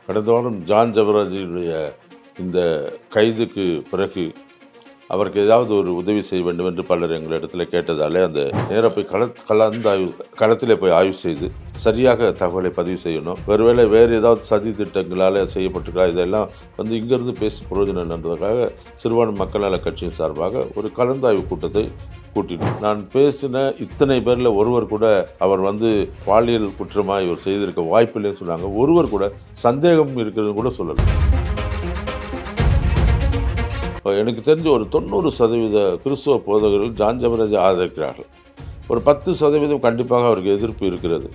கடந்த வாரம் ஜான் ஜெபராஜுடைய இந்த கைதுக்கு பிறகு அவருக்கு ஏதாவது ஒரு உதவி செய்ய வேண்டும் என்று பலர் எங்களிடத்தில் கேட்டதாலே அந்த நேராக போய் களத்திலே போய் ஆய்வு செய்து சரியாக தகவலை பதிவு செய்யணும். ஒருவேளை வேறு ஏதாவது சதி திட்டங்களால் செய்யப்பட்டிருக்கா, இதெல்லாம் இங்கிருந்து பேசி பிரயோஜனம் என்றதுக்காக சிறுபான்மை மக்கள் நல கட்சியின் சார்பாக ஒரு கலந்தாய்வு கூட்டத்தை கூட்டினோம். நான் பேசின இத்தனை பேரில் ஒருவர் கூட அவர் பாலியல் குற்றமாக இவர் செய்திருக்க வாய்ப்பில்லைன்னு சொன்னாங்க. ஒருவர் கூட சந்தேகம் இருக்கிறது கூட சொல்லலை. எனக்கு தெரிஞ்ச ஒரு 90% கிறிஸ்துவ போதகர்கள் ஜான் ஜெபராஜை ஆதரிக்கிறார்கள். ஒரு 10% கண்டிப்பாக அவருக்கு எதிர்ப்பு இருக்கிறது.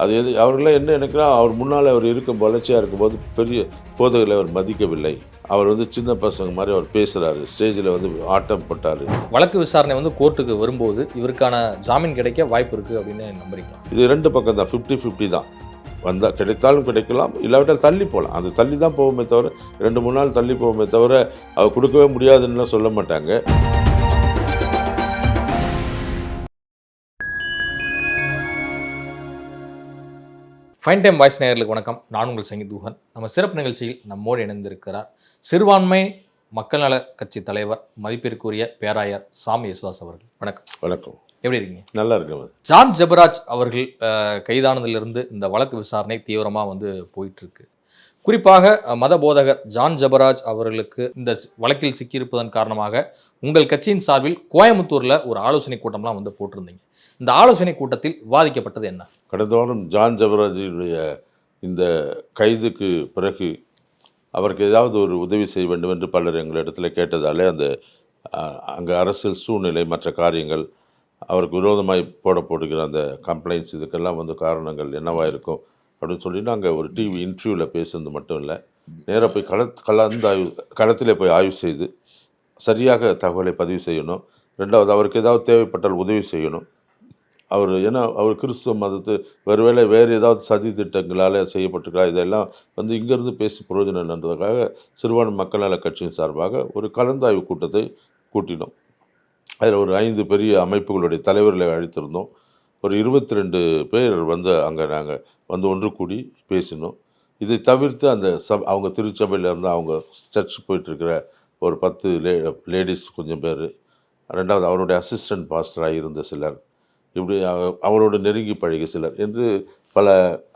அது அவர்களாம் என்ன நினைக்கிறா, அவர் முன்னால் அவர் வளர்ச்சியாக இருக்கும்போது பெரிய போதகர்களை அவர் மதிக்கவில்லை. அவர் சின்ன பசங்க மாதிரி அவர் பேசுகிறாரு, ஸ்டேஜில் ஆட்டம் போட்டார். வழக்கு விசாரணை கோர்ட்டுக்கு வரும்போது இவருக்கான ஜாமீன் கிடைக்க வாய்ப்பு இருக்குது அப்படின்னு நம்புறீங்களா? இது 2 பக்கம் தான், 50-50 தான். கிடைத்தாலும் கிடைக்கலாம், இல்லாவிட்டால் தள்ளி போகலாம். அது தள்ளி தான் போகுமே தவிர 2-3 நாள் தள்ளி போகுமே தவிர அவர் கொடுக்கவே முடியாதுன்னு சொல்ல மாட்டாங்க. ஃபைன் டைம் வாய்ஸ் நேயர்களுக்கு வணக்கம். நான் உங்கள் சங்கீதூகன். நம்ம சிறப்பு நிகழ்ச்சியில் நம்மோடு இணைந்திருக்கிறார் சிறுபான்மை மக்கள் நல கட்சி தலைவர் மதிப்பிற்குரிய பேராயர் சாமி யேசுதாஸ் அவர்கள். வணக்கம். வணக்கம். எப்படி இருக்கீங்க? நல்லா இருக்கேன். ஜான் ஜெபராஜ் அவர்கள் கைதானதிலிருந்து இந்த வழக்கு விசாரணை தீவிரமாக போயிட்டுருக்கு. குறிப்பாக மத போதகர் ஜான் ஜெபராஜ் அவர்களுக்கு இந்த வழக்கில் சிக்கியிருப்பதன் காரணமாக உங்கள் கட்சியின் சார்பில் கோயம்புத்தூரில் ஒரு ஆலோசனை கூட்டம்லாம் போட்டிருந்தீங்க. இந்த ஆலோசனை கூட்டத்தில் விவாதிக்கப்பட்டது என்ன? கடந்த வாரம் ஜான் ஜெபராஜுடைய இந்த கைதுக்கு பிறகு அவருக்கு ஏதாவது ஒரு உதவி செய்ய வேண்டும் என்று பலர் எங்களிடத்தில் கேட்டதாலே அங்கே அரசியல் சூழ்நிலை, மற்ற காரியங்கள், அவருக்கு விரோதமாய் போடுகிற அந்த கம்ப்ளைண்ட்ஸ், இதுக்கெல்லாம் காரணங்கள் என்னவாக இருக்கும் அப்படின்னு சொல்லி நாங்கள் ஒரு டிவி இன்டர்வியூவில் பேசுனது மட்டும் இல்லை, நேராக போய் களத்திலே போய் ஆய்வு செய்து சரியாக தகவலை பதிவு செய்யணும். 2வது, அவருக்கு ஏதாவது தேவைப்பட்டால் உதவி செய்யணும். அவர் கிறிஸ்துவ மதத்து ஒருவேளை வேறு ஏதாவது சதி திட்டங்களால் செய்யப்பட்டிருக்கா, இதெல்லாம் இங்கிருந்து பேசி பிரயோஜனம் என்றதுக்காக சிறுபான்மை மக்கள் நல கட்சியின் சார்பாக ஒரு கலந்தாய்வு கூட்டத்தை கூட்டினோம். அதில் ஒரு 5 பெரிய அமைப்புகளுடைய தலைவர்களை அழைத்திருந்தோம். ஒரு 22 பேர் அங்கே நாங்கள் ஒன்று கூடி பேசினோம். இதை தவிர்த்து அவங்க திருச்சபையில் இருந்து அவங்க சர்ச் போயிட்டுருக்கிற ஒரு 10 லேடிஸ் கொஞ்சம் பேர், 2வது அவருடைய அசிஸ்டன்ட் பாஸ்டராக இருந்த சிலர், இப்படி அவரோடு நெருங்கி பழகிய சிலர் என்று பல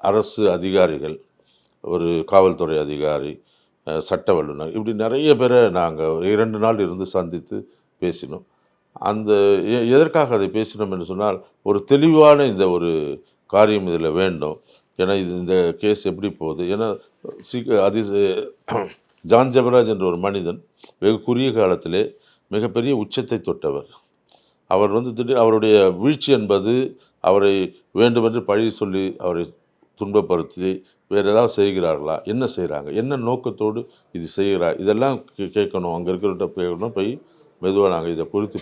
அரசு அதிகாரிகள், ஒரு காவல்துறை அதிகாரி, சட்ட வல்லுநர், இப்படி நிறைய பேரை நாங்கள் 2 நாள் இருந்து சந்தித்து பேசினோம். எதற்காக அதை பேசினோம் என்று சொன்னால், ஒரு தெளிவான இந்த ஒரு காரியம் இதில் வேண்டும். ஏன்னா இந்த கேஸ் எப்படி போகுது, ஏன்னா ஜான் ஜெபராஜ் என்ற ஒரு மனிதன் வெகு குறுகிய காலத்திலே மிகப்பெரிய உச்சத்தை தொட்டவர். அவர் திடீர் அவருடைய வீழ்ச்சி என்பது அவரை வேண்டுமென்று பழி சொல்லி அவரை துன்பப்படுத்தி வேறு ஏதாவது செய்கிறார்களா, என்ன செய்கிறாங்க, என்ன நோக்கத்தோடு இது செய்கிறார், இதெல்லாம் கேட்கணும். அங்கே இருக்கிறவர்கிட்ட கேட்கணும். போய் மெதுவாக நாங்கள் இதை குறித்து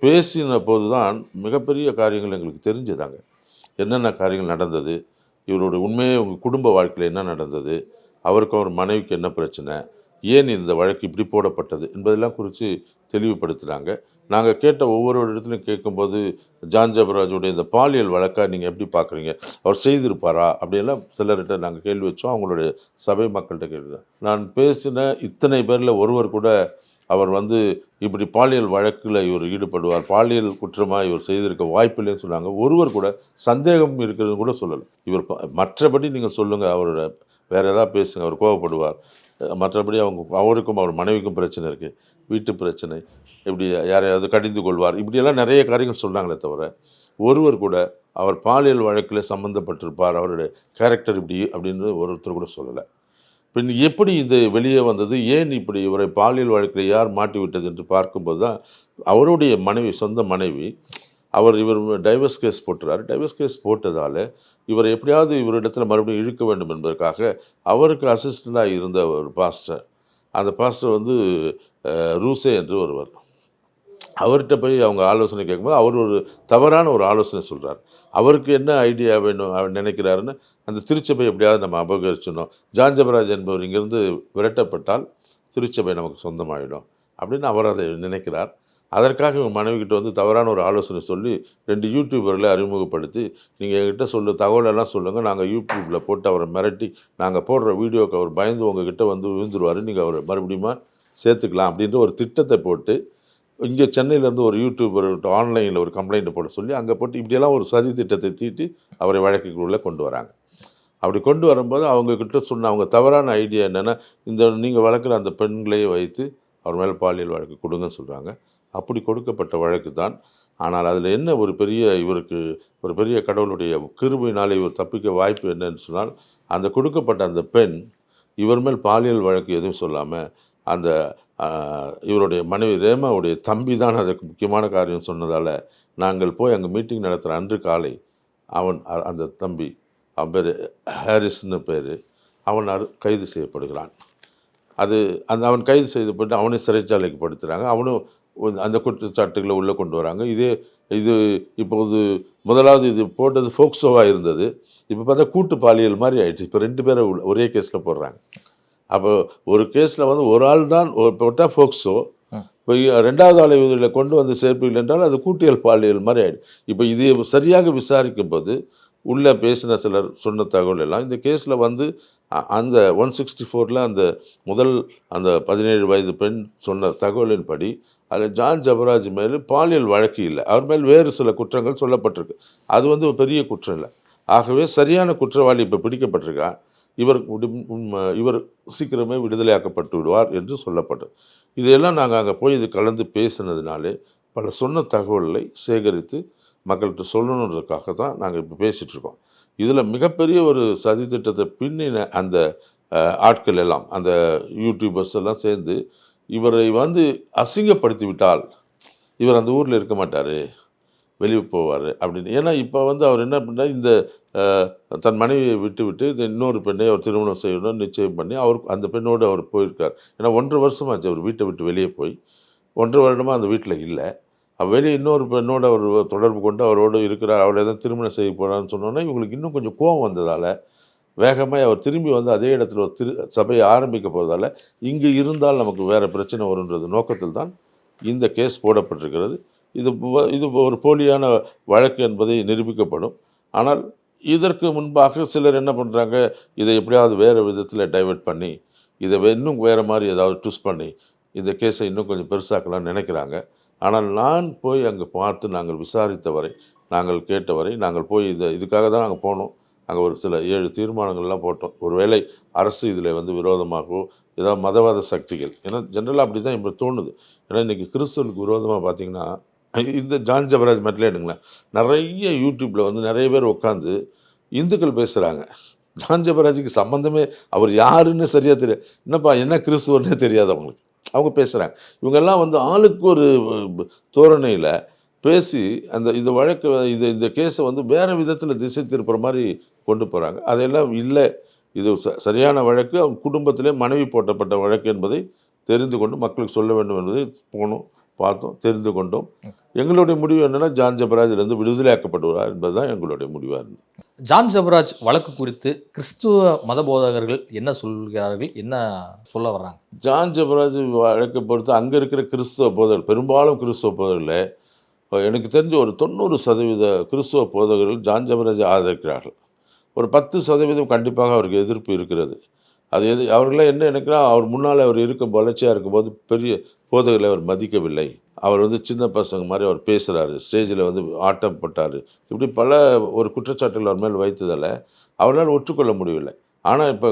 பேசின போது தான் மிகப்பெரிய காரியங்கள் எங்களுக்கு தெரிஞ்சதாங்க. என்னென்ன காரியங்கள் நடந்தது, இவருடைய உண்மையே உங்கள் குடும்ப வாழ்க்கையில் என்ன நடந்தது, அவருக்கும் அவர் மனைவிக்கு என்ன பிரச்சனை, ஏன் இந்த வழக்கு இப்படி போடப்பட்டது என்பதெல்லாம் குறித்து தெளிவுபடுத்தினாங்க. நாங்கள் கேட்ட ஒவ்வொரு இடத்துலையும் கேட்கும்போது, ஜான் ஜெபராஜுடைய இந்த பாலியல் வழக்கை நீங்கள் எப்படி பார்க்குறீங்க, அவர் செய்திருப்பாரா அப்படியெல்லாம் சிலர்கிட்ட நாங்கள் கேள்வி வச்சோம். அவங்களுடைய சபை மக்கள்கிட்ட கேள்வி. நான் பேசின இத்தனை பேரில் ஒருவர் கூட அவர் இப்படி பாலியல் வழக்கில் இவர் ஈடுபடுவார், பாலியல் குற்றமாக இவர் செய்திருக்க வாய்ப்பில்லைன்னு சொன்னாங்க. ஒருவர் கூட சந்தேகம் இருக்கிறது கூட சொல்லலை. இவர் மற்றபடி நீங்கள் சொல்லுங்கள், அவரோட வேறு ஏதாவது பேசுங்க, அவர் கோவப்படுவார், மற்றபடி அவருக்கும் அவர் மனைவிக்கும் பிரச்சனை இருக்குது, வீட்டு பிரச்சனை, இப்படி யாரையாவது கடிந்து கொள்வார், இப்படியெல்லாம் நிறைய காரியங்கள் சொன்னாங்களே தவிர ஒருவர் கூட அவர் பாலியல் வழக்கில் சம்மந்தப்பட்டிருப்பார், அவருடைய கேரக்டர் இப்படி அப்படின்னு ஒருத்தர் கூட சொல்லலை. பின் எப்படி இது வெளியே வந்தது, ஏன் இப்படி இவரை பாலியல் வழக்கில் யார் மாட்டி விட்டது என்று பார்க்கும்போது தான் அவருடைய மனைவி, சொந்த மனைவி, இவர் டைவர்ஸ் கேஸ் போட்டுறாரு. டைவர்ஸ் கேஸ் போட்டதால் இவர் எப்படியாவது இவரிடத்தில் மறுபடியும் இழுக்க வேண்டும் என்பதற்காக அவருக்கு அசிஸ்டண்டாக இருந்த ஒரு பாஸ்டர், அந்த பாஸ்டர் ரூசே என்று ஒருவர், அவர்கிட்ட போய் அவங்க ஆலோசனை கேட்கும்போது அவர் ஒரு தவறான ஒரு ஆலோசனை சொல்கிறார். அவருக்கு என்ன ஐடியா வேணும் அவர் நினைக்கிறாருன்னு, அந்த திருச்சபை எப்படியாவது நம்ம அபகரிச்சிடணும், ஜான் ஜெபராஜ் என்பவர் இங்கேருந்து விரட்டப்பட்டால் திருச்சபை நமக்கு சொந்தமாகிடும் அப்படின்னு அவர் அதை நினைக்கிறார். அதற்காக இவங்க மனைவிக்கிட்ட வந்து தவறான ஒரு ஆலோசனை சொல்லி 2 யூடியூபர்களை அறிமுகப்படுத்தி, நீங்கள் எங்ககிட்ட தகவலெல்லாம் சொல்லுங்கள், நாங்கள் யூடியூப்பில் போட்டு அவரை மிரட்டி, நாங்கள் போடுற வீடியோக்கு அவர் பயந்து உங்ககிட்ட வந்து விழுந்துருவார், நீங்கள் அவரை மறுபடியும் சேர்த்துக்கலாம் அப்படின்ற ஒரு திட்டத்தை போட்டு, இங்கே சென்னையிலேருந்து ஒரு யூடியூபர் ஆன்லைனில் ஒரு கம்ப்ளைண்ட்டை போட சொல்லி அங்கே போட்டு இப்படியெல்லாம் ஒரு சதி திட்டத்தை தீட்டி அவரை வழக்குக்குள்ளே கொண்டு வராங்க. அப்படி கொண்டு வரும்போது அவங்கக்கிட்ட சொன்ன அவங்க தவறான ஐடியா என்னென்னா, நீங்கள் வளர்க்குற அந்த பெண்களையே வைத்து அவர் மேலே பாலியல் வழக்கு கொடுங்கன்னு சொல்கிறாங்க. அப்படி கொடுக்கப்பட்ட வழக்கு தான். ஆனால் அதில் என்ன இவருக்கு ஒரு பெரிய கடவுளுடைய கிருபையினால் இவர் தப்பிக்க வாய்ப்பு என்னன்னு சொன்னால், அந்த கொடுக்கப்பட்ட அந்த பெண் இவர் மேல் பாலியல் வழக்கு எதுவும் சொல்லாமல் அந்த இவருடைய மனைவி ரேமாவுடைய தம்பி தான் அதுக்கு முக்கியமான காரியம் சொன்னதால், நாங்கள் போய் அங்கே மீட்டிங் நடத்துகிற அன்று காலை அந்த தம்பி அவன் பேர் ஹாரிஸ்னு பேர், அவன் கைது செய்யப்படுகிறான். அவன் கைது செய்யப்பட்டு அவனை சிறைச்சாலைக்கு படுத்துகிறாங்க. அவனும் அந்த குற்றச்சாட்டுகளை உள்ளே கொண்டு வராங்க. இது இப்போது முதலாவது இது போட்டது ஃபோக்சோவாக இருந்தது. இப்போ பார்த்தா கூட்டு பாலியல் மாதிரி ஆயிடுச்சு. இப்போ 2 பேரை ஒரே கேஸில் போடுறாங்க. அப்போ ஒரு கேஸில் வந்து ஒரு ஆள் தான் போட்டால் ஃபோக்சோ, இப்போ 2வது ஆளை இதில் கொண்டு வந்து சேர்ப்பீர்கள் என்றால் அது கூட்டியல் பாலியல் மாதிரி ஆகிடும். இப்போ இது சரியாக விசாரிக்கும் போது உள்ளே பேசின சிலர் சொன்ன தகவல் எல்லாம் இந்த கேஸில் வந்து அந்த 164 அந்த 17 வயது பெண் சொன்ன தகவலின்படி அதில் ஜான் ஜபராஜ் மேல் பாலியல் வழக்கு இல்லை, அவர் மேல் வேறு சில குற்றங்கள் சொல்லப்பட்டிருக்கு. அது வந்து ஒரு பெரிய குற்றம் இல்லை. ஆகவே சரியான குற்றவாளி இப்போ பிடிக்கப்பட்டிருக்கார். இவர் சீக்கிரமே விடுதலையாக்கப்பட்டு விடுவார் என்று சொல்லப்பட்டது. இதையெல்லாம் நாங்கள் அங்கே போய் இது கலந்து பேசினதுனாலே பல சொன்ன தகவல்களை சேகரித்து மக்கள்கிட்ட சொல்லணுன்றதுக்காக தான் நாங்கள் இப்போ பேசிகிட்ருக்கோம். இதில் மிகப்பெரிய ஒரு சதி திட்டத்தை பின்னின அந்த ஆட்கள் எல்லாம், அந்த யூடியூபர்ஸ் எல்லாம் சேர்ந்து இவரை வந்து அசிங்கப்படுத்தி விட்டால் இவர் அந்த ஊரில் இருக்க மாட்டார், வெளியே போவார் அப்படின்னு. ஏன்னா இப்போ வந்து அவர் என்ன பண்ணார், இந்த தன் மனைவியை விட்டு இந்த இன்னொரு பெண்ணை அவர் திருமணம் செய்யணும்னு நிச்சயம் பண்ணி அந்த பெண்ணோடு அவர் போயிருக்கார். ஏன்னா 1.5 வருஷமாச்சு அவர் வீட்டை விட்டு வெளியே போய், 1.5 வருடமாக அந்த வீட்டில் இல்லை. வெளியே இன்னொரு பெண்ணோடு அவர் தொடர்பு கொண்டு அவரோடு இருக்கிறார், அவளை தான் திருமணம் செய்ய போகிறான்னு சொன்னோன்னா இவங்களுக்கு இன்னும் கொஞ்சம் கோபம் வந்ததால் வேகமாக அவர் திரும்பி வந்து அதே இடத்துல ஒரு சபையை ஆரம்பிக்க போவதால் இங்கு இருந்தால் நமக்கு வேறு பிரச்சனை வருன்றது நோக்கத்தில் தான் இந்த கேஸ் போடப்பட்டிருக்கிறது. இது ஒரு போலியான வழக்கு என்பதை நிரூபிக்கப்படும். ஆனால் இதற்கு முன்பாக சிலர் என்ன பண்ணுறாங்க, இதை எப்படியாவது வேறு விதத்தில் டைவெர்ட் பண்ணி இதை இன்னும் வேறு மாதிரி ஏதாவது ட்விஸ்ட் பண்ணி இந்த கேஸை இன்னும் கொஞ்சம் பெருசாக்கலாம்னு நினைக்கிறாங்க. ஆனால் நான் போய் அங்கே பார்த்து நாங்கள் விசாரித்தவரை, நாங்கள் கேட்டவரை, நாங்கள் போய் இதுக்காக தான் நாங்கள் போனோம். அங்கே ஒரு சில 7 தீர்மானங்கள்லாம் போட்டோம். ஒருவேளை அரசு இதில் வந்து விரோதமாகவோ ஏதாவது மதவாத சக்திகள், ஏன்னா ஜென்ரலாக அப்படி தான் இப்போ தோணுது. ஏன்னா இன்றைக்கி கிறிஸ்தவனுக்கு விரோதமாக பார்த்திங்கன்னா இந்த ஜான் ஜபராஜ் மட்டும் எடுங்களேன், நிறைய யூடியூப்பில் வந்து நிறைய பேர் உட்காந்து இந்துக்கள் பேசுகிறாங்க. ஜான் ஜபராஜுக்கு சம்மந்தமே, அவர் யாருன்னு சரியாக தெரியாது, என்னப்பா என்ன கிறிஸ்துவன்னே தெரியாது அவங்களுக்கு, அவங்க பேசுகிறாங்க. இவங்கெல்லாம் வந்து ஆளுக்கு ஒரு தோரணையில் பேசி இந்த வழக்கு இந்த கேஸை வந்து வேறு விதத்தில் திசை திருப்புற மாதிரி கொண்டு போகிறாங்க. அதெல்லாம் இல்லை, இது சரியான வழக்கு, அவங்க குடும்பத்திலே மனைவி போட்டப்பட்ட வழக்கு என்பதை தெரிந்து கொண்டு மக்களுக்கு சொல்ல வேண்டும் என்பதை போனோம், பார்த்தோம், தெரிந்து கொண்டோம். எங்களுடைய முடிவு என்னென்னா ஜான் ஜபராஜிலிருந்து விடுதலையாக்கப்படுவார் என்பது தான் எங்களுடைய முடிவாக இருந்தது. ஜான் ஜபராஜ் வழக்கு குறித்து கிறிஸ்துவ மத போதகர்கள் என்ன சொல்கிறார்கள், என்ன சொல்ல வர்றாங்க? ஜான் ஜபராஜ் வழக்கை பொறுத்து அங்கே இருக்கிற கிறிஸ்துவ போதகர்கள், பெரும்பாலும் கிறிஸ்துவ போதகர்களே, எனக்கு தெரிஞ்ச ஒரு 90% கிறிஸ்துவ போதகர்கள் ஜான் ஜபராஜை ஆதரிக்கிறார்கள். ஒரு 10% கண்டிப்பாக அவருக்கு எதிர்ப்பு இருக்கிறது. அது அவர்களாம் என்ன நினைக்கிறார், அவர் முன்னால் அவர் வளர்ச்சியாக இருக்கும்போது பெரிய போதகர்களை அவர் மதிக்கவில்லை, அவர் வந்து சின்ன பசங்க மாதிரி அவர் பேசுகிறாரு, ஸ்டேஜில் வந்து ஆட்டம் போட்டார், இப்படி பல ஒரு குற்றச்சாட்டுகள் அவர் மேல் வைத்ததால் அவரால் ஒற்றுக்கொள்ள முடியவில்லை. ஆனால் இப்போ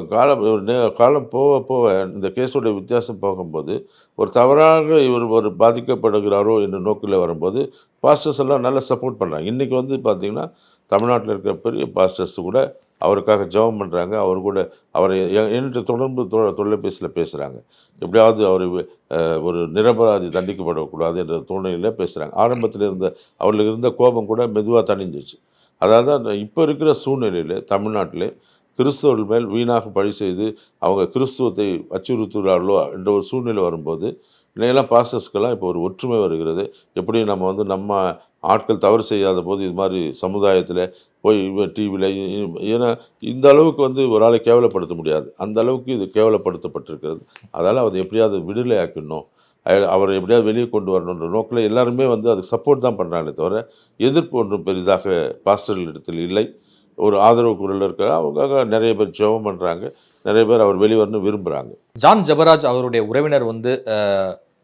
காலம் போக போக இந்த கேஸோடைய வித்தியாசம் போகும்போது ஒரு தவறாக இவர் ஒரு பாதிக்கப்படுகிறாரோ என்ற நோக்கில் வரும்போது பாஸ்டர்ஸ் எல்லாம் நல்லா சப்போர்ட் பண்ணுறாங்க. இன்றைக்கி வந்து பார்த்திங்கன்னா தமிழ்நாட்டில் இருக்கிற பெரிய பாஸ்டர்ஸ் கூட அவருக்காக ஜெபம் பண்ணுறாங்க. அவர் கூட அவரை என்கிட்ட தொடர்பு தொலைபேசியில் பேசுகிறாங்க. எப்படியாவது அவர் ஒரு நிரபராதி தண்டிக்கப்படக்கூடாது என்ற தோணையில் பேசுகிறாங்க. ஆரம்பத்தில் அவர்களுக்கு இருந்த கோபம் கூட மெதுவாக தணிஞ்சிச்சு. அதாவது இப்போ இருக்கிற சூழ்நிலையில் தமிழ்நாட்டில் கிறிஸ்தவர்கள் மேல் வீணாக பழி செய்து அவங்க கிறிஸ்துவத்தை அச்சுறுத்துகிறார்களோ என்ற ஒரு சூழ்நிலை வரும்போது இன்னையெல்லாம் பாஸ்டர்ஸ்க்கெல்லாம் இப்போ ஒரு ஒற்றுமை வருகிறது. எப்படி நம்ம வந்து நம்ம ஆட்கள் தவறு செய்யாத போது இது மாதிரி சமுதாயத்தில் போய் டிவியில், ஏன்னா இந்த அளவுக்கு வந்து ஒரு ஆளை கேவலப்படுத்த முடியாது, அந்த அளவுக்கு இது கேவலப்படுத்தப்பட்டிருக்கிறது. அதால் அதை எப்படியாவது விடுதலை ஆக்கணும், அவரை எப்படியாவது வெளியே கொண்டு வரணுன்ற நோக்கில் எல்லாருமே வந்து அதுக்கு சப்போர்ட் தான் பண்ணுறாங்களே தவிர எதிர்ப்பு ஒன்றும் பெரிதாக பாஸ்டர்கள் இடத்தில் இல்லை. ஒரு ஆதரவு குரல் இருக்கிற அவங்களுக்காக நிறைய பேர் ஜெபம் பண்ணுறாங்க, நிறைய பேர் அவர் வெளிவரணும் விரும்புகிறாங்க. ஜான் ஜெபராஜ் அவருடைய உறவினர் வந்து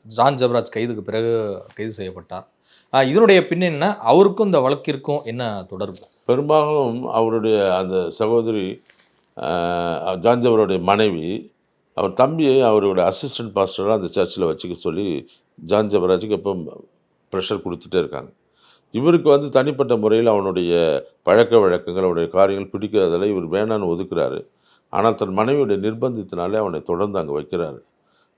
ஜான் ஜெபராஜ் கைதுக்கு பிறகு கைது செய்யப்பட்டார். இதனுடைய பின் என்ன, அவருக்கும் இந்த வழக்கிற்கும் என்ன தொடர்பு? பெரும்பாலும் அவருடைய அந்த சகோதரி ஜான் ஜெபராஜுடைய மனைவி அவர் தம்பியை அவரோட அசிஸ்டன்ட் பாஸ்டராக அந்த சர்ச்சில் வச்சுக்க சொல்லி ஜான் ஜெபராஜுக்கு எப்போ ப்ரெஷர் கொடுத்துட்டே இருக்காங்க. இவருக்கு வந்து தனிப்பட்ட முறையில் அவனுடைய பழக்க வழக்கங்கள், அவனுடைய காரியங்கள் பிடிக்கிறதில் இவர் வேணான்னு ஒதுக்குறாரு. ஆனால் தன் மனைவியுடைய நிர்பந்தத்தினாலே அவனை தொடர்ந்து அங்கே வைக்கிறாரு.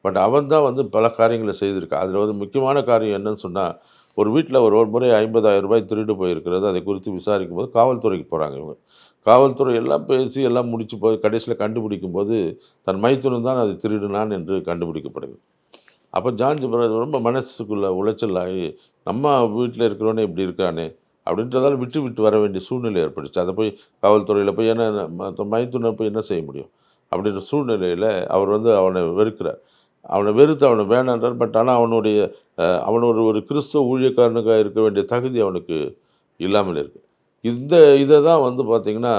பட் அவன் தான் வந்து பல காரியங்களை செய்திருக்கான். அதில் வந்து முக்கியமான காரியம் என்னன்னு சொன்னால், ஒரு வீட்டில் ஒரு முறை 50,000 ரூபாய் திருடு போயிருக்கிறது. அதை குறித்து விசாரிக்கும் போது காவல்துறைக்கு போகிறாங்க இவங்க. காவல்துறை எல்லாம் பேசி எல்லாம் முடிச்சு போய் கடைசியில் கண்டுபிடிக்கும் போது தன் மைத்துனன் தான் அது திருடினான் என்று கண்டுபிடிக்கப்படுது. அப்போ ஜான் ஜெபராஜ் ரொம்ப மனசுக்குள்ளே உளைச்சல் ஆகி, நம்ம வீட்டில் இருக்கிறவனே இப்படி இருக்கானே அப்படின்றதால விட்டு விட்டு வர வேண்டிய சூழ்நிலை ஏற்பட்டுச்சு. அதை போய் காவல்துறையில் போய் என்ன மைத்துனை போய் என்ன செய்ய முடியும் அப்படின்ற சூழ்நிலையில் அவர் வந்து அவனை வெறுக்கிறார். அவனை வெறுத்து அவனை வேணான்றார். பட் ஆனால் அவனோட ஒரு கிறிஸ்தவ ஊழியக்காரனுக்காக இருக்க வேண்டிய தகுதி அவனுக்கு இல்லாமல் இருக்குது. இதை தான் வந்து பார்த்திங்கன்னா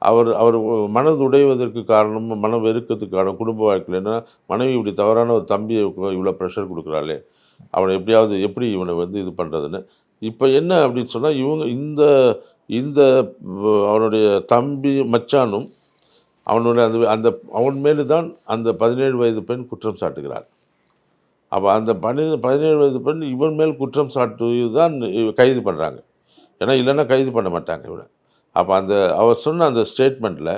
அவர் மனது உடைவதற்கு காரணம், மனம் வெறுக்கிறதுக்கு காரணம் குடும்ப வாழ்க்கையில் என்ன, மனைவி இப்படி தவறான ஒரு தம்பியை இவ்வளோ ப்ரெஷர் கொடுக்குறாளே, அவனை எப்படி இவனை வந்து இது பண்ணுறதுன்னு. இப்போ என்ன அப்படின்னு சொன்னால், இவங்க இந்த அவனுடைய தம்பி மச்சானும் அவனுடைய அவன் மேலே தான் அந்த 17 வயது பெண் குற்றம் சாட்டுகிறார். அப்போ அந்த 17 வயது பெண் இவன் மேல் குற்றம் சாட்டு தான் கைது பண்ணுறாங்க. ஏன்னா இல்லைன்னா கைது பண்ண மாட்டாங்க இவனை. அப்போ அவர் சொன்ன அந்த ஸ்டேட்மெண்ட்டில்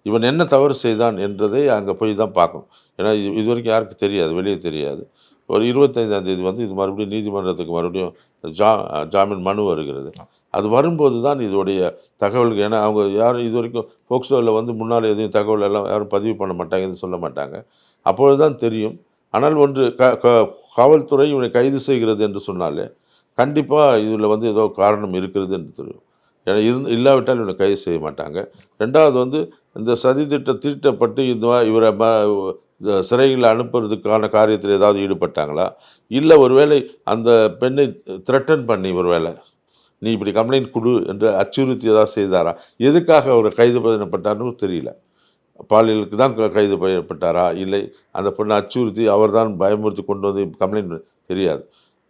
இவன் என்ன தவறு செய்தான் என்றதை அங்கே போய் தான் பார்க்கணும். ஏன்னா இது வரைக்கும் யாருக்கு தெரியாது, வெளியே தெரியாது. ஒரு 25ஆம் தேதி வந்து இது மறுபடியும் நீதிமன்றத்துக்கு மறுபடியும் ஜாமீன் மனு வருகிறது. அது வரும்போது தான் இதோடைய தகவல்கள், ஏன்னா அவங்க யாரும் இது வரைக்கும் போக்சோவில் வந்து முன்னால் எதையும் தகவல் எல்லாம் யாரும் பதிவு பண்ண மாட்டாங்க, சொல்ல மாட்டாங்க. அப்பொழுது தான் தெரியும். ஆனால் ஒன்று காவல்துறை இவனை கைது செய்கிறது என்று சொன்னாலே கண்டிப்பாக இதில் வந்து ஏதோ காரணம் இருக்கிறது என்று தெரியும். ஏன்னா இல்லாவிட்டால் இவனை கைது செய்ய மாட்டாங்க. ரெண்டாவது வந்து இந்த சதி தீட்டப்பட்டு இவரை சிறையில் அனுப்புறதுக்கான காரியத்தில் ஏதாவது ஈடுபட்டாங்களா, இல்லை ஒருவேளை அந்த பெண்ணை த்ரெட்டன் பண்ணி ஒருவேளை நீ இப்படி கம்ப்ளைண்ட் கொடு என்று அச்சுறுத்தி ஏதாவது செய்தாரா, எதுக்காக அவர் கைது பண்ணப்பட்டார்னு தெரியல. பாலியலுக்கு தான் கைது பண்ணப்பட்டாரா, இல்லை அந்த பெண்ணை அச்சுறுத்தி அவர் தான் பயமுறுத்தி கொண்டு வந்து கம்ப்ளைண்ட் தெரியாது.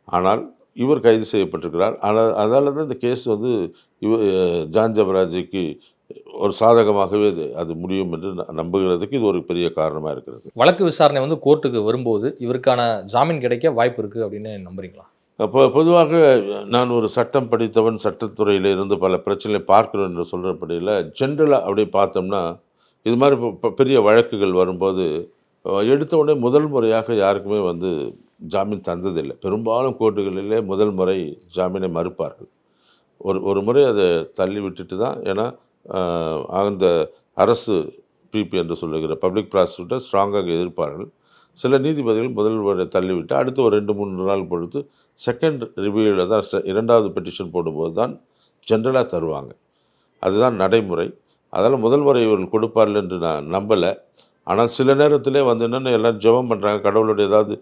ஆனால் இவர் கைது செய்யப்பட்டிருக்கிறார். ஆனால் அதால் தான் இந்த கேஸ் வந்து ஜான் ஜெபராஜுக்கு ஒரு சாதகமாகவே அது முடியும் என்று நம்புகிறதுக்கு இது ஒரு பெரிய காரணமாக இருக்கிறது. வழக்கு விசாரணை வந்து கோர்ட்டுக்கு வரும்போது இவருக்கான ஜாமீன் கிடைக்க வாய்ப்பு இருக்குது அப்படின்னு நம்புறீங்களா? அப்போ பொதுவாக நான் ஒரு சட்டம் படித்தவன், சட்டத்துறையில் இருந்து பல பிரச்சனைகளை பார்க்கணும் என்று சொல்கிறபடியில் ஜென்ரலாக அப்படியே பார்த்தோம்னா, இது மாதிரி பெரிய வழக்குகள் வரும்போது எடுத்த உடனே முதல் முறையாக யாருக்குமே வந்து ஜாமீன் தந்ததில்லை. பெரும்பாலும் கோர்ட்டுகளிலே முதல் முறை ஜாமீனை மறுப்பார்கள். ஒரு முறை அதை தள்ளி விட்டுட்டு தான், ஏன்னா அந்த அரசு பிபி என்று சொல்லுகிற பப்ளிக் ப்ராசிக்யூட்டர் ஸ்ட்ராங்காக எதிர்ப்பார்கள். சில நீதிபதிகள் முதல் முறை தள்ளிவிட்டு அடுத்து ஒரு 2-3 நாள் பொறுத்து செகண்ட் ரிவ்யூவில் தான் இரண்டாவது பெட்டிஷன் போடும்போது தான் ஜென்ரலாக தருவாங்க. அதுதான் நடைமுறை. அதனால் முதல் முறை இவர்கள் கொடுப்பார்கள் என்று நான் நம்பலை. ஆனால் சில நேரத்திலே வந்து என்னென்ன எல்லாம் ஜெபம் பண்ணுறாங்க, கடவுளுடைய ஏதாவது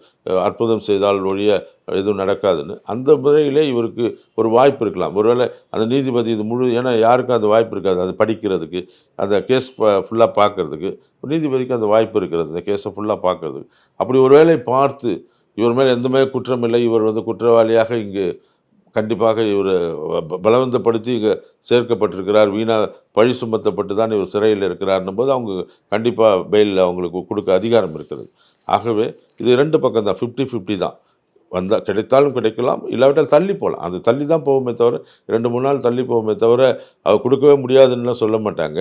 அற்புதம் செய்தால் ஒழிய எதுவும் நடக்காதுன்னு. அந்த முறையிலே இவருக்கு ஒரு வாய்ப்பு இருக்கலாம். ஒருவேளை அந்த நீதிபதி இது ஏன்னா யாருக்கும் அந்த வாய்ப்பு இருக்காது, அது படிக்கிறதுக்கு, அந்த கேஸ் ஃபுல்லாக பார்க்குறதுக்கு நீதிபதிக்கு அந்த வாய்ப்பு இருக்கிறது, இந்த கேஸை ஃபுல்லாக பார்க்குறதுக்கு. அப்படி ஒரு வேளை பார்த்து இவர் மேலே எந்த மாதிரி குற்றம் இல்லை, இவர் வந்து குற்றவாளியாக இங்கு கண்டிப்பாக இவர் பலவந்தப்படுத்தி இங்கே சேர்க்கப்பட்டிருக்கிறார், வீணாக பழி சுமத்தப்பட்டு தான் இவர் சிறையில் இருக்கிறார்னும் போது அவங்க கண்டிப்பாக பெயில் அவங்களுக்கு கொடுக்க அதிகாரம் இருக்கிறது. ஆகவே இது 2 பக்கம் தான், 50-50 தான். வந்தால் கிடைத்தாலும் கிடைக்கலாம், இல்லாவிட்டால் தள்ளி போகலாம். அது தள்ளி தான் போகுமே தவிர 2-3 நாள் தள்ளி போகுமே தவிர அவர் கொடுக்கவே முடியாதுன்னுலாம் சொல்ல மாட்டாங்க.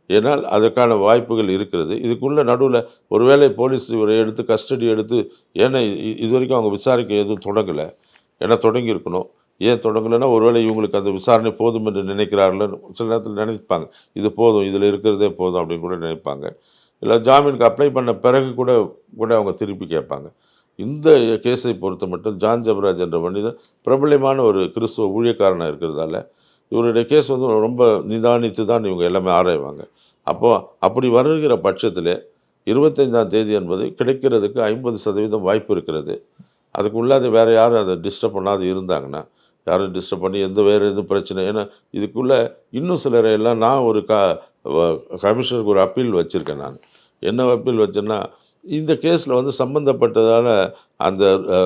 ஏன்னால் அதற்கான வாய்ப்புகள் இருக்கிறது. இதுக்குள்ளே நடுவில் ஒருவேளை போலீஸ் இவரை எடுத்து கஸ்டடி எடுத்து, ஏன்னா இது வரைக்கும் அவங்க விசாரிக்க எதுவும் தொடங்கலை, ஏன்னா தொடங்கியிருக்கணும். ஏன் தொடங்கலைன்னா ஒருவேளை இவங்களுக்கு அந்த விசாரணை போதும் என்று நினைக்கிறார்கள். சில நேரத்தில் நினைப்பாங்க இது போதும், இதில் இருக்கிறதே போதும் அப்படின்னு கூட நினைப்பாங்க. இல்லை ஜாமீனுக்கு அப்ளை பண்ண பிறகு கூட அவங்க திருப்பி கேட்பாங்க. இந்த கேஸை பொறுத்த மட்டும் ஜான் ஜெபராஜ் என்ற மனிதன் பிரபலமான ஒரு கிறிஸ்துவ ஊழியக்காரனாக இருக்கிறதால இவருடைய கேஸ் வந்து ரொம்ப நிதானித்து தான் இவங்க எல்லாமே ஆராய்வாங்க. அப்படி வருகிற பட்சத்தில் 25ஆம் தேதி என்பது கிடைக்கிறதுக்கு 50% வாய்ப்பு இருக்கிறது. அதுக்கு உள்ளாத வேறு யாரும் அதை டிஸ்டர்ப் பண்ணாது இருந்தாங்கன்னா, யாரும் டிஸ்டர்ப் பண்ணி வேறு எதுவும் பிரச்சனை, ஏன்னா இதுக்குள்ளே இன்னும் சிலரை எல்லாம் நான் ஒரு கமிஷனருக்கு ஒரு அப்பீல் வச்சுருக்கேன். நான் என்ன அப்பீல் வச்சேன்னா, இந்த கேஸில் வந்து சம்மந்தப்பட்டதால் அந்த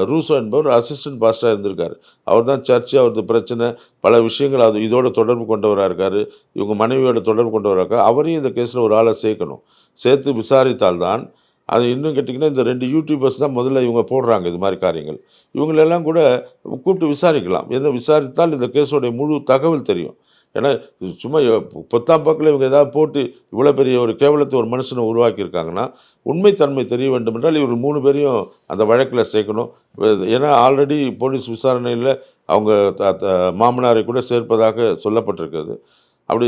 ரூசோ என்பவர் அசிஸ்டன்ட் பாஸ்டராக இருந்திருக்காரு. அவர் தான் சர்ச்சு, அவரது பிரச்சனை பல விஷயங்கள் அது இதோட தொடர்பு கொண்டவராக இருக்கார், இவங்க மனைவியோட தொடர்பு கொண்டவராக இருக்கார். அவரையும் இந்த கேஸில் ஒரு ஆளை சேர்க்கணும். சேர்த்து விசாரித்தால்தான் அது இன்னும் கேட்டிங்கன்னா இந்த 2 யூடியூபர்ஸ் தான் முதல்ல இவங்க போடுறாங்க இது மாதிரி காரியங்கள். இவங்களெல்லாம் கூட கூப்பிட்டு விசாரிக்கலாம். விசாரித்தால் இந்த கேஸோடைய முழு தகவல் தெரியும். ஏன்னா சும்மா பொத்தாம் பக்கில் இவங்க ஏதாவது போட்டு இவ்வளோ பெரிய ஒரு கேவலத்தை ஒரு மனுஷனை உருவாக்கியிருக்காங்கன்னா, உண்மைத்தன்மை தெரிய வேண்டும் என்றால் இவர்கள் 3 பேரையும் அந்த வழக்கில் சேர்க்கணும். ஏன்னா ஆல்ரெடி போலீஸ் விசாரணையில் அவங்க மாமனாரை கூட சேர்ப்பதாக சொல்லப்பட்டிருக்கிறது. அப்படி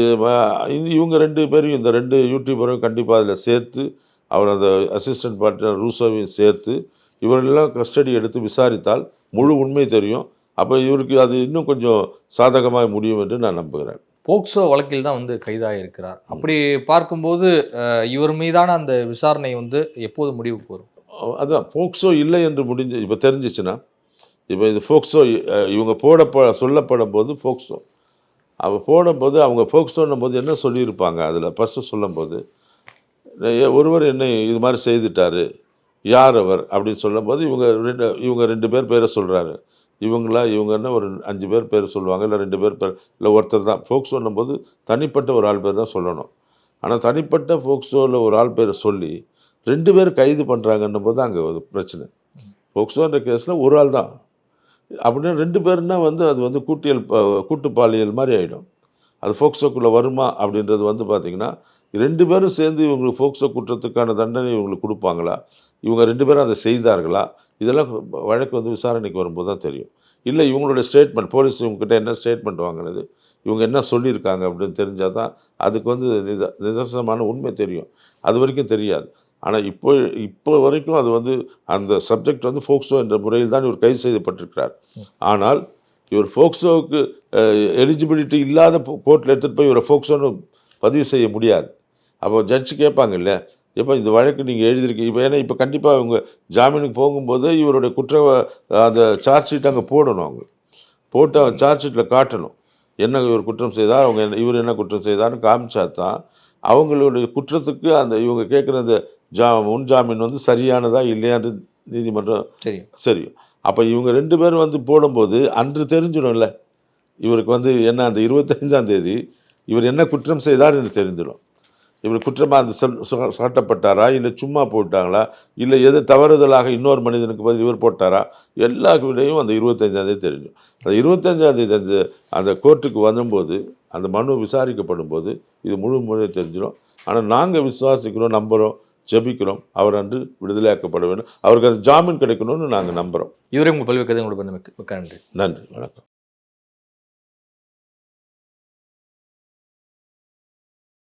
இவங்க 2 பேரையும், இந்த 2 யூடியூபரையும் கண்டிப்பாக அதில் சேர்த்து, அவர் அந்த அசிஸ்டன்ட் பார்ட்னர் ரூசோவையும் சேர்த்து இவர்களெல்லாம் கஸ்டடி எடுத்து விசாரித்தால் முழு உண்மை தெரியும். அப்போ இவருக்கு அது இன்னும் கொஞ்சம் சாதகமாக முடியும் என்று நான் நம்புகிறேன். போக்சோ வழக்கில் தான் வந்து கைதாக இருக்கிறார். அப்படி பார்க்கும்போது இவர் மீதான அந்த விசாரணை வந்து எப்போது முடிவுக்கு வரும்? அதான் போக்சோ இல்லை என்று இப்போ தெரிஞ்சிச்சுன்னா, இப்போ இது போக்சோ இவங்க சொல்லப்படும் போது போக்சோ போடும்போது அவங்க போக்சோன்னும் போது என்ன சொல்லியிருப்பாங்க, அதில் ஃபஸ்ட்டு சொல்லும்போது ஒருவர் என்னை இது மாதிரி செய்துட்டார், யார் அவர் அப்படின்னு சொல்லும்போது இவங்க 2 பேர் பேரை சொல்கிறாரு. இவங்கன்னா ஒரு 5 பேர் பேர் சொல்லுவாங்க, இல்லை 2 பேர் பேர், இல்லை ஒருத்தர் தான். போக்சோன்னும் போது தனிப்பட்ட ஒரு ஆள் பேர் தான் சொல்லணும். ஆனால் தனிப்பட்ட போக்சோவில் ஒரு ஆள் பேரை சொல்லி 2 பேர் கைது பண்ணுறாங்கன்னும் போது அங்கே ஒரு பிரச்சனை. போக்சோன்ற கேஸில் ஒரு ஆள் தான் அப்படின்னு 2 பேர்னா வந்து அது வந்து கூட்டு பாலியல் மாதிரி ஆகிடும். அது போக்சோக்குள்ளே வருமா அப்படின்றது வந்து பார்த்திங்கன்னா, 2 பேரும் சேர்ந்து இவங்களுக்கு போக்சோ குற்றத்துக்கான தண்டனை இவங்களுக்கு கொடுப்பாங்களா, இவங்க 2 பேரும் அதை செய்தார்களா, இதெல்லாம் வழக்கு வந்து விசாரணைக்கு வரும்போது தான் தெரியும். இல்லை இவங்களுடைய ஸ்டேட்மெண்ட், போலீஸ் இவங்ககிட்ட என்ன ஸ்டேட்மெண்ட் வாங்கினது, இவங்க என்ன சொல்லியிருக்காங்க அப்படின்னு தெரிஞ்சால் தான் அதுக்கு வந்து நிதர்சனமான உண்மை தெரியும். அது வரைக்கும் தெரியாது. ஆனால் இப்போ வரைக்கும் அது வந்து அந்த சப்ஜெக்ட் வந்து போக்சோ என்ற முறையில் தான் இவர் கைது செய்யப்பட்டிருக்கிறார். ஆனால் இவர் போக்சோவுக்கு எலிஜிபிலிட்டி இல்லாத கோர்ட்டில் எடுத்துகிட்டு போய் இவரை போக்சோன்னு பதிவு செய்ய முடியாது. அப்போ ஜட்ஜு கேட்பாங்க இல்லை, எப்போ இந்த வழக்கு நீங்கள் எழுதியிருக்கீங்க, இப்போ ஏன்னா இப்போ கண்டிப்பாக இவங்க ஜாமீனுக்கு போகும்போது இவருடைய அந்த சார்ஜ் ஷீட் அங்கே போடணும். அவங்க போட்டு அவங்க சார்ஜ் ஷீட்டில் காட்டணும் என்ன இவர் குற்றம் செய்தார், இவர் என்ன குற்றம் செய்தார்னு காமிச்சா தான் அவங்களுடைய குற்றத்துக்கு அந்த இவங்க கேட்குற அந்த முன் ஜாமீன் வந்து சரியானதா இல்லையான்னு நீதிமன்றம் சரி. அப்போ இவங்க 2 பேரும் வந்து போடும்போது அன்று தெரிஞ்சிடும்ல இவருக்கு வந்து என்ன, அந்த 25ஆம் தேதி இவர் என்ன குற்றம் செய்தார் என்று தெரிஞ்சிடும். இவர் குற்றமாக அந்த சாட்டப்பட்டாரா, இல்லை சும்மா போட்டாங்களா, இல்லை எது தவறுதலாக இன்னொரு மனிதனுக்கு பதில் இவர் போட்டாரா, எல்லா விடையும் அந்த 25ஆம் தேதி தெரிஞ்சிடும். அந்த 25ஆம் தேதி அந்த கோர்ட்டுக்கு வரும்போது, அந்த மனு விசாரிக்கப்படும் போது இது முழு தெரிஞ்சிடும். ஆனால் நாங்கள் விசுவாசிக்கிறோம், நம்புகிறோம், ஜெபிக்கிறோம், அவர் அன்று விடுதலையாக்கப்பட வேண்டும், அவருக்கு அது ஜாமீன் கிடைக்கணும்னு நாங்கள் நம்புகிறோம். இவரே உங்கள் பல்வேறு கதை உங்களுக்கு நன்றி. நன்றி, வணக்கம்.